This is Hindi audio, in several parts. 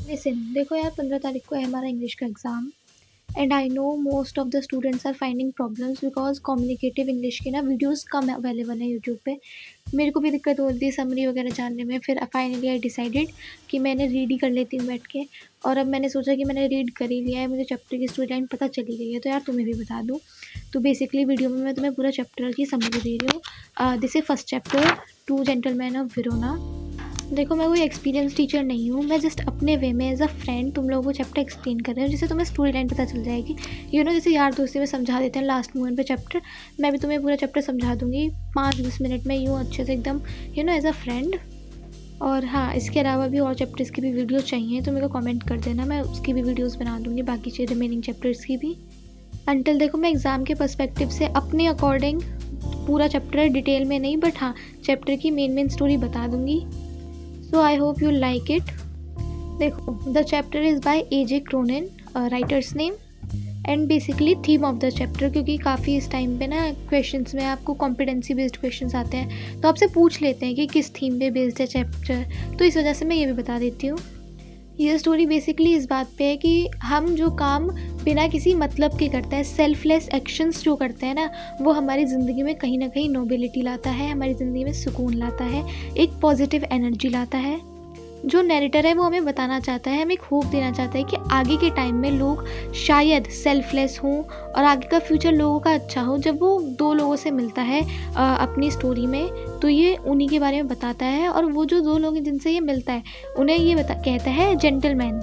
लिसन, देखो यार, 15 तारीख को है हमारा इंग्लिश का exam. And I know most of the students are finding problems because communicative English के ना वीडियोस कम अवेलेबल है यूट्यूब पे। मेरे को भी दिक्कत हो रही थी समरी वगैरह जानने में। फिर फाइनली आई डिसाइडेड कि मैंने रीड ही कर लेती हूँ बैठ के। और अब मैंने सोचा कि मैंने रीड कर ही लिया है, मुझे चैप्टर की स्टोरी लाइन पता चली गई है, तो यार तुम्हें भी बता दूँ। तो बेसिकली वीडियो में मैं तुम्हें पूरा चैप्टर की समरी दे रही हूँ। This is first chapter, two gentleman of Verona. देखो, मैं कोई एक्सपीरियंस टीचर नहीं हूँ, मैं जस्ट अपने वे में एज अ फ्रेंड तुम लोगों को चैप्टर एक्सप्लेन कर रही हूँ, जिससे तुम्हें स्टोरी लाइन पता चल जाएगी। जैसे यार दोस्ती में समझा देते हैं लास्ट मोमेंट पे चैप्टर, मैं भी तुम्हें पूरा चैप्टर समझा दूँगी 5-10 मिनट में, यूँ अच्छे से एकदम एज अ फ्रेंड। और हाँ, इसके अलावा भी और चैप्टर्स की भी वीडियो चाहिए तो मेरे को कमेंट कर देना, मैं उसकी भी वीडियोज़ बना दूँगी, बाकी रिमेनिंग चैप्टर्स की भी। अंटिल देखो, मैं एग्ज़ाम के पर्सपेक्टिव से अपने अकॉर्डिंग पूरा चैप्टर डिटेल में नहीं, बट हाँ, चैप्टर की मेन स्टोरी बता दूँगी। So I hope you like it. देखो, the chapter is by A.J. Cronin, writer's name, and basically theme of the chapter, क्योंकि काफ़ी इस टाइम पे ना क्वेश्चंस में आपको कॉम्पिटेंसी बेस्ड क्वेश्चंस आते हैं, तो आपसे पूछ लेते हैं कि किस थीम पे बेस्ड है चैप्टर, तो इस वजह से मैं ये भी बता देती हूँ। ये स्टोरी बेसिकली इस बात पे है कि हम जो काम बिना किसी मतलब के करते हैं, सेल्फलेस एक्शंस जो करते हैं ना, वो हमारी ज़िंदगी में कहीं ना कहीं नोबिलिटी लाता है, हमारी ज़िंदगी में सुकून लाता है, एक पॉजिटिव एनर्जी लाता है। जो नैरेटर है वो हमें बताना चाहता है, हमें एक होप देना चाहता है कि आगे के टाइम में लोग शायद सेल्फलेस हों और आगे का फ्यूचर लोगों का अच्छा हो। जब वो दो लोगों से मिलता है अपनी स्टोरी में, तो ये उन्हीं के बारे में बताता है, और वो जो दो लोग हैं जिनसे ये मिलता है उन्हें ये कहता है जेंटलमैन,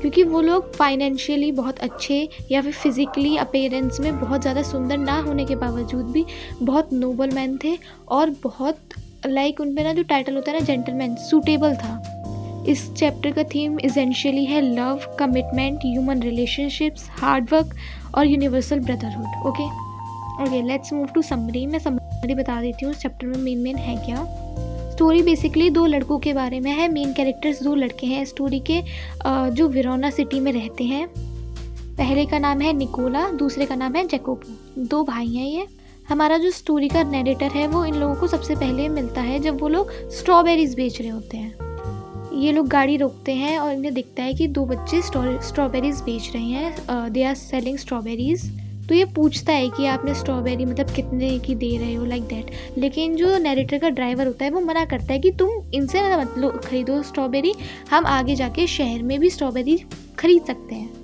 क्योंकि वो लोग फाइनेंशियली बहुत अच्छे या फिर फिज़िकली अपीयरेंस में बहुत ज़्यादा सुंदर ना होने के बावजूद भी बहुत नोबल मैन थे, और बहुत उन पे ना जो टाइटल होता है ना जेंटलमैन, सूटेबल था। इस चैप्टर का थीम इसेंशियली है love, commitment, human relationships, hard work और universal brotherhood. Okay, let's move to summary. मैं समरी बता देती हूँ इस चैप्टर में मेन है क्या। स्टोरी बेसिकली दो लड़कों के बारे में है। मेन कैरेक्टर्स दो लड़के हैं स्टोरी के, जो वेरोना सिटी में रहते हैं। पहले का नाम है निकोला, दूसरे का नाम है जैकोबो। दो भाई हैं ये। हमारा जो स्टोरी का नैरेटर है वो इन लोगों को सबसे पहले मिलता है जब वो लोग स्ट्रॉबेरीज बेच रहे होते हैं। ये लोग गाड़ी रोकते हैं और इन्हें दिखता है कि दो बच्चे स्ट्रॉबेरीज बेच रहे हैं, दे आर सेलिंग स्ट्रॉबेरीज। तो ये पूछता है कि आपने स्ट्रॉबेरी मतलब कितने की दे रहे हो, लाइक दैट। लेकिन जो नैरेटर का ड्राइवर होता है वो मना करता है कि तुम इनसे मत लो खरीदो स्ट्रॉबेरी, हम आगे जाके शहर में भी स्ट्रॉबेरी खरीद सकते हैं।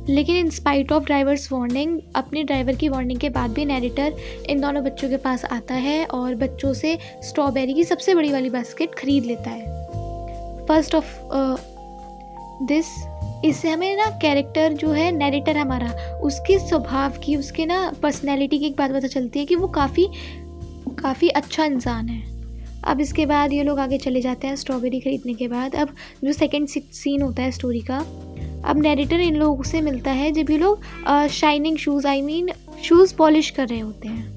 लेकिन in spite of drivers warning, अपने ड्राइवर की वार्निंग के बाद भी नैरेटर इन दोनों बच्चों के पास आता है और बच्चों से स्ट्रॉबेरी की सबसे बड़ी वाली बास्केट खरीद लेता है। फर्स्ट ऑफ दिस, इससे हमें ना कैरेक्टर जो है नैरेटर हमारा, उसके स्वभाव की, उसके ना पर्सनैलिटी की एक बात पता चलती है कि वो काफ़ी अच्छा इंसान है। अब इसके बाद ये लोग आगे चले जाते हैं स्ट्रॉबेरी खरीदने के बाद। अब जो सेकेंड सीन होता है स्टोरी का, अब नैरेटर इन लोगों से मिलता है जब ये लोग शाइनिंग शूज़, शूज़ पॉलिश कर रहे होते हैं।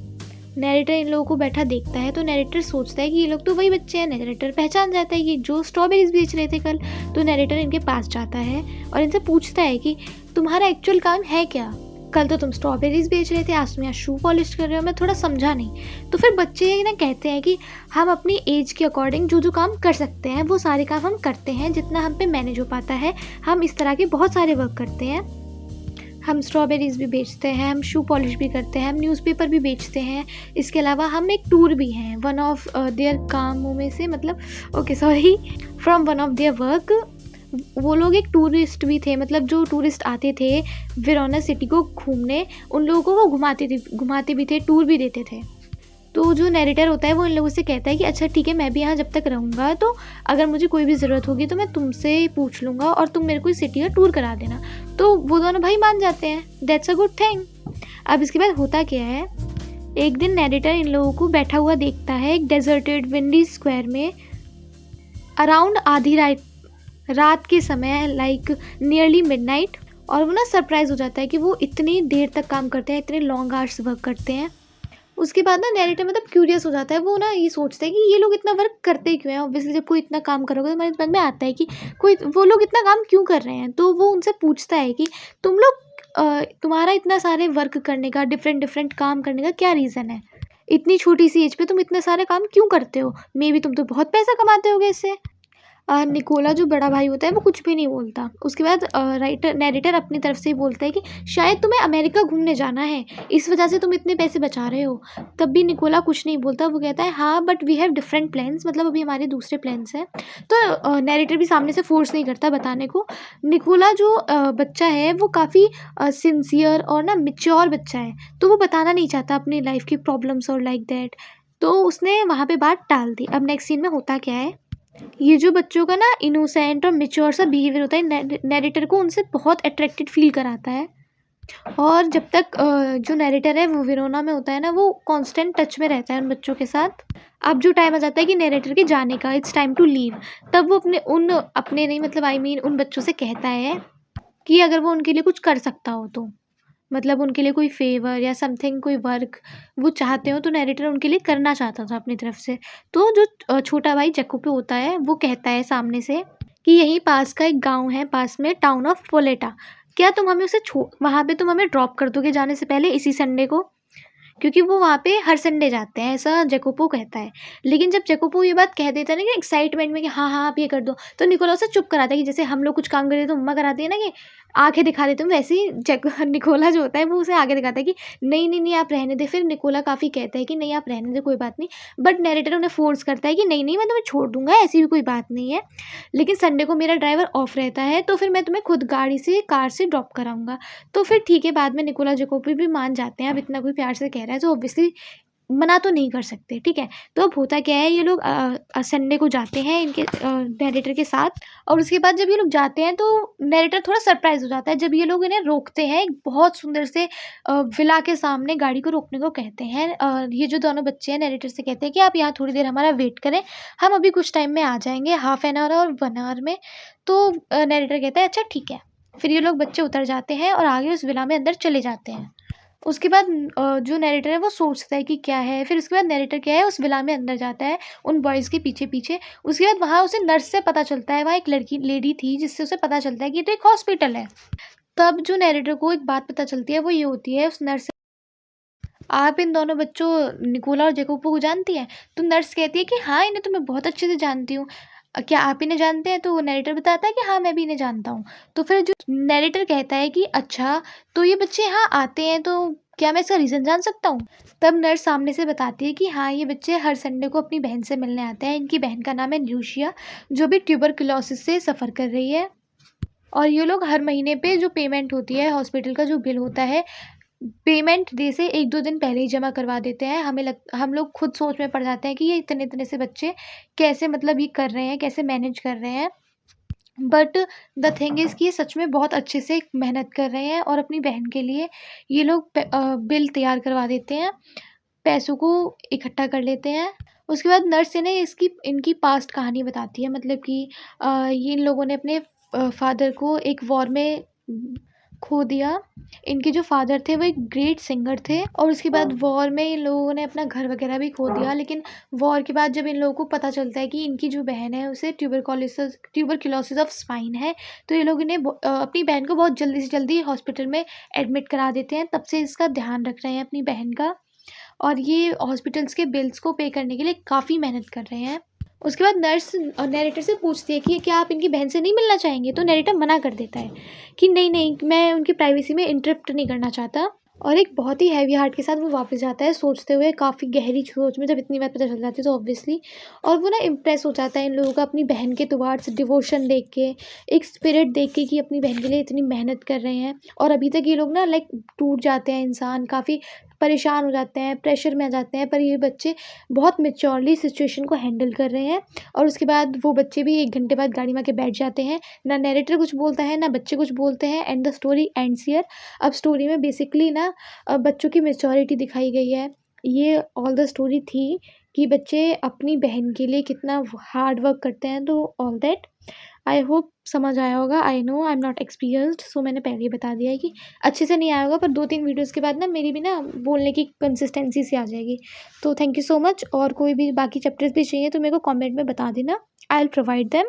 नैरेटर इन लोगों को बैठा देखता है तो नैरेटर सोचता है कि ये लोग तो वही बच्चे हैं। नैरेटर पहचान जाता है कि जो स्ट्रॉबेरीज बेच रहे थे कल। तो नैरेटर इनके पास जाता है और इनसे पूछता है कि तुम्हारा एक्चुअल काम है क्या? कल तो तुम स्ट्रॉबेरीज बेच रहे थे, आज तुम यहाँ शू पॉलिश कर रहे हो, मैं थोड़ा समझा नहीं। तो फिर बच्चे ना कहते हैं कि हम अपनी एज के अकॉर्डिंग जो काम कर सकते हैं वो सारे काम हम करते हैं, जितना हम पे मैनेज हो पाता है। हम इस तरह के बहुत सारे वर्क करते हैं। हम स्ट्रॉबेरीज़ भी बेचते हैं, हम शू पॉलिश भी करते हैं, हम न्यूज़पेपर भी बेचते हैं। इसके अलावा हम एक टूर भी हैं, वन ऑफ देयर कामों में से, मतलब from one of their work. वो लोग एक टूरिस्ट भी थे, मतलब जो टूरिस्ट आते थे वेरोना सिटी को घूमने, उन लोगों को वो घुमाते भी थे, टूर भी देते थे। तो जो नैरेटर होता है वो इन लोगों से कहता है कि अच्छा ठीक है, मैं भी यहाँ जब तक रहूँगा तो अगर मुझे कोई भी ज़रूरत होगी तो मैं तुमसे पूछ लूँगा और तुम मेरे को इस सिटी का टूर करा देना। तो वो दोनों भाई मान जाते हैं, दैट्स अ गुड थिंग। अब इसके बाद होता क्या है, एक दिन नैरेटर इन लोगों को बैठा हुआ देखता है एक डेजर्टेड विंडी स्क्वायर में, अराउंड आधी रात के समय, लाइक नियरली मिडनाइट। और वो ना सरप्राइज़ हो जाता है कि वो इतनी देर तक काम करते हैं, इतने लॉन्ग आवर्स वर्क करते हैं। उसके बाद ना नैरेटर मतलब क्यूरियस हो जाता है, वो ना ये सोचता है कि ये लोग इतना वर्क करते क्यों हैं। ऑब्वियसली जब कोई इतना काम करोगे तो हमारे दिमाग में आता है कि वो लोग इतना काम क्यों कर रहे हैं। तो वो उनसे पूछता है कि तुम लोग तुम्हारा इतना सारे वर्क करने का, डिफरेंट काम करने का क्या रीज़न है? इतनी छोटी सी एज पे तुम इतने सारे काम क्यों करते हो? मे बी तुम तो बहुत पैसा कमाते होगे इससे। निकोला जो बड़ा भाई होता है वो कुछ भी नहीं बोलता। उसके बाद नैरेटर अपनी तरफ से ही बोलता है कि शायद तुम्हें अमेरिका घूमने जाना है, इस वजह से तुम इतने पैसे बचा रहे हो। तब भी निकोला कुछ नहीं बोलता, वो कहता है हाँ but we have different plans, मतलब अभी हमारे दूसरे प्लान्स हैं। तो नैरेटर भी सामने से फोर्स नहीं करता बताने को। निकोला जो बच्चा है वो काफ़ी सिंसियर और ना मेच्योर बच्चा है, तो वो बताना नहीं चाहता अपनी लाइफ की प्रॉब्लम्स और लाइक दैट, तो उसने वहाँ पे बात टाल दी। अब नेक्स्ट सीन में होता क्या है, ये जो बच्चों का ना इनोसेंट और मेच्योर सा बिहेवियर होता है, नैरेटर को उनसे बहुत अट्रैक्टेड फील कराता है। और जब तक जो नैरेटर है वो वेरोना में होता है ना, वो कांस्टेंट टच में रहता है उन बच्चों के साथ। अब जो टाइम आ जाता है कि नैरेटर के जाने का, इट्स टाइम टू लीव, तब वो अपने नहीं मतलब आई मीन उन बच्चों से कहता है कि अगर वो उनके लिए कुछ कर सकता हो तो, मतलब उनके लिए कोई फ़ेवर या समथिंग, कोई वर्क वो चाहते हो तो नैरेटर उनके लिए करना चाहता था अपनी तरफ से। तो जो छोटा भाई जैकोपो होता है वो कहता है सामने से कि यहीं पास का एक गाँव है, पास में टाउन ऑफ पोलेटा, क्या तुम हमें उसे वहाँ पे तुम हमें ड्रॉप कर दोगे जाने से पहले इसी संडे को? क्योंकि वो वहाँ पे हर संडे जाते हैं, ऐसा जैकोपो कहता है। लेकिन जब जैकोपो ये बात कह देता है ना कि एक्साइटमेंट में कि हाँ, हाँ, आप ये कर दो, तो निकोला उसे चुप कराता है कि जैसे हम लोग कुछ काम करते हैं तो मम्मा कराती है ना कि आँखें दिखा देते हैं, वैसे ही निकोला जो होता है वो उसे आगे दिखाता है कि नहीं, नहीं, नहीं आप रहने दे। फिर निकोला काफ़ी कहता है कि नहीं आप रहने दो, कोई बात नहीं। बट नैरेटर उन्हें फ़ोर्स करता है कि नहीं, नहीं मैं तुम्हें छोड़ दूँगा, ऐसी भी कोई बात नहीं है। लेकिन संडे को मेरा ड्राइवर ऑफ रहता है, तो फिर मैं तुम्हें खुद कार से ड्रॉप कराऊँगा। तो फिर ठीक है, बाद में निकोला जैकोपो भी मान जाते हैं, अब इतना कोई प्यार से कह रहा है तो ऑब्वियसली मना तो नहीं कर सकते, ठीक है। तो अब होता क्या है, ये लोग संडे को जाते हैं इनके नैरेटर के साथ, और उसके बाद जब ये लोग जाते हैं तो नैरेटर थोड़ा सरप्राइज़ हो जाता है जब ये लोग इन्हें रोकते हैं एक बहुत सुंदर से विला के सामने गाड़ी को रोकने को कहते हैं। ये जो दोनों बच्चे हैं नैरेटर से कहते हैं कि आप यहाँ थोड़ी देर हमारा वेट करें, हम अभी कुछ टाइम में आ जाएँगे, हाफ एन आवर और 1 आवर में। तो नैरेटर कहता है अच्छा ठीक है। फिर ये लोग बच्चे उतर जाते हैं और आगे उस विला में अंदर चले जाते हैं। उसके बाद जो नैरेटर है वो सोचता है कि क्या है, फिर उसके बाद नैरेटर क्या है उस विला में अंदर जाता है उन बॉयज़ के पीछे-पीछे। उसके बाद वहाँ उसे नर्स से पता चलता है, वहाँ एक लेडी थी जिससे उसे पता चलता है कि ये तो एक हॉस्पिटल है। तब जो नैरेटर को एक बात पता चलती है वो ये होती है उस नर्स, आप इन दोनों बच्चों निकोला और जैकोपो को जानती हैं? तो नर्स कहती है कि हाँ, इन्हें तो मैं बहुत अच्छे से जानती हूँ। क्या आप इन्हें जानते हैं? तो वो नैरेटर बताता है कि हाँ, मैं भी इन्हें जानता हूँ। तो फिर जो नैरेटर कहता है कि अच्छा, तो ये बच्चे यहाँ आते हैं तो क्या मैं इसका रीज़न जान सकता हूँ? तब नर्स सामने से बताती है कि हाँ, ये बच्चे हर संडे को अपनी बहन से मिलने आते हैं। इनकी बहन का नाम है ल्यूशिया, जो भी ट्यूबरकुलोसिस से सफ़र कर रही है। और ये लोग हर महीने पे जो पेमेंट होती है, हॉस्पिटल का जो बिल होता है, पेमेंट डे से 1-2 दिन पहले ही जमा करवा देते हैं। हम लोग खुद सोच में पड़ जाते हैं कि ये इतने-इतने से बच्चे कैसे मतलब ये कर रहे हैं, कैसे मैनेज कर रहे हैं। बट द थिंग इज़ कि ये सच में बहुत अच्छे से मेहनत कर रहे हैं और अपनी बहन के लिए ये लोग बिल तैयार करवा देते हैं, पैसों को इकट्ठा कर लेते हैं। उसके बाद नर्स इन्हें इनकी पास्ट कहानी बताती है, मतलब कि ये इन लोगों ने अपने फादर को एक वॉर में खो दिया। इनके जो फादर थे वो एक ग्रेट सिंगर थे और उसके बाद वॉर में इन लोगों ने अपना घर वगैरह भी खो दिया। लेकिन वॉर के बाद जब इन लोगों को पता चलता है कि इनकी जो बहन है उसे ट्यूबरकुलोसिस ऑफ स्पाइन है, तो ये लोग अपनी बहन को बहुत जल्दी से जल्दी हॉस्पिटल में एडमिट करा देते हैं। तब से इसका ध्यान रख रहे हैं अपनी बहन का, और ये हॉस्पिटल्स के बिल्स को पे करने के लिए काफ़ी मेहनत कर रहे हैं। उसके बाद नर्स नैरेटर से पूछती है कि क्या आप इनकी बहन से नहीं मिलना चाहेंगे? तो नैरेटर मना कर देता है कि नहीं, नहीं, मैं उनकी प्राइवेसी में इंटरप्ट नहीं करना चाहता। और एक बहुत ही हैवी हार्ट के साथ वो वापस जाता है, सोचते हुए काफ़ी गहरी सोच में, जब इतनी बात पता चल जाती है तो ऑब्वियसली। और वो ना इम्प्रेस हो जाता है इन लोगों का अपनी बहन के टुवार्ड्स डिवोशन देख के, एक स्पिरिट देख के कि अपनी बहन के लिए इतनी मेहनत कर रहे हैं। और अभी तक ये लोग ना लाइक टूट जाते हैं इंसान, काफ़ी परेशान हो जाते हैं, प्रेशर में आ जाते हैं, पर ये बच्चे बहुत मैच्योरली सिचुएशन को हैंडल कर रहे हैं। और उसके बाद वो बच्चे भी 1 घंटे बाद गाड़ी में आके बैठ जाते हैं। ना नैरेटर कुछ बोलता है, ना बच्चे कुछ बोलते हैं, and the story ends here. अब स्टोरी में बेसिकली ना बच्चों की मैच्योरिटी दिखाई गई है। ये ऑल द स्टोरी थी कि बच्चे अपनी बहन के लिए कितना हार्ड वर्क करते हैं, तो ऑल दैट आई होप समझ आया होगा। I know I am not experienced, so मैंने पहले ही बता दिया है कि अच्छे से नहीं आया होगा, पर 2-3 वीडियोज़ के बाद ना मेरी भी ना बोलने की कंसिस्टेंसी सी आ जाएगी। तो थैंक यू सो मच, और कोई भी बाकी चैप्टर्स भी चाहिए तो मेरे को कमेंट में बता देना, आई विल प्रोवाइड देम।